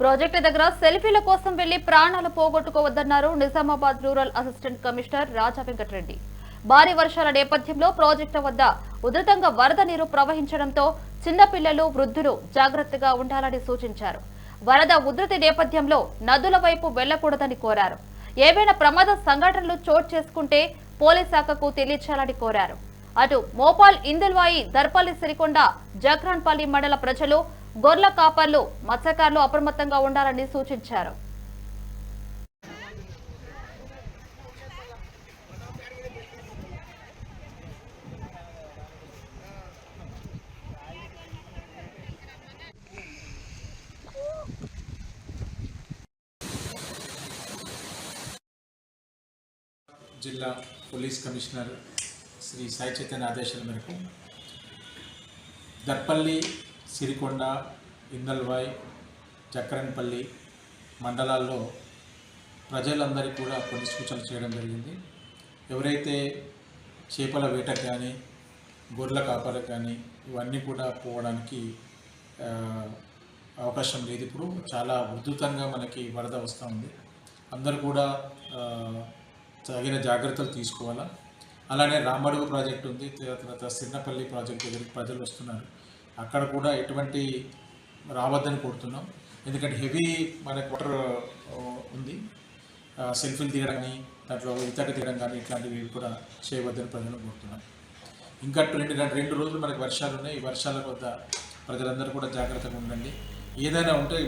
Project దగ్గర సెల్ఫీల కోసం వెళ్లి ప్రాణాలు పోగొట్టుకోవద్దన్నారు నిజామాబాద్ రూరల్ అసిస్టెంట్ కమిషనర్ రాజా వెంకటరెడ్డి. భారీ వర్షాల నేపథ్యంలో ప్రాజెక్టు వద్ద ఉధృతంగా వరద నీరు ప్రవహించడంతో చిన్నపిల్లలు, వృద్ధులు జాగ్రత్తగా ఉండాలని సూచించారు. వరద ఉధృతి నేపథ్యంలో నదుల వైపు వెళ్లకూడదని కోరారు. ఏవైనా ప్రమాద సంఘటనలు చోటు చేసుకుంటే పోలీస్ శాఖకు తెలియచేయాలని కోరారు. అటు మోపాల్, ఇందల్వాయి, దర్పల్లి, సిరికొండ, జక్రాన్పల్లి మండల ప్రజలు, గొర్ల కాపర్లు, మత్స్యకారులు అప్రమత్తంగా ఉండాలని సూచించారు. జిల్లా పోలీస్ కమిషనర్ శ్రీ సాయి చైతన్య ఆదేశాల మేరకు దర్పల్లి, సిరికొండ, ఇందల్వాయ్, చక్రన్పల్లి మండలాల్లో ప్రజలందరికీ కూడా కొన్ని సూచనలు చేయడం జరిగింది. ఎవరైతే చేపల వేటకు కానీ, గొర్రెల కాపలకు కానీ ఇవన్నీ కూడా పోవడానికి అవకాశం లేదు. ఇప్పుడు చాలా ఉధృతంగా మనకి వరద వస్తూ ఉంది. అందరూ కూడా తగిన జాగ్రత్తలు తీసుకోవాలా. అలానే రామడుగు ప్రాజెక్టు ఉంది, తర్వాత సిన్నపల్లి ప్రాజెక్టు దగ్గరికి ప్రజలు వస్తున్నారు. అక్కడ కూడా ఎటువంటి రావద్దని కోరుతున్నాం. ఎందుకంటే హెవీ మనకు వాటర్ ఉంది. సెల్ఫీలు తీయడం కానీ, దాంట్లో ఇతక తీయడం కానీ ఇట్లాంటివి కూడా చేయవద్దని ప్రజలను కోరుతున్నాం. ఇంకా 2 రోజులు మనకు వర్షాలు ఉన్నాయి. ఈ వర్షాల వద్ద ప్రజలందరూ కూడా జాగ్రత్తగా ఉండండి. ఏదైనా ఉంటే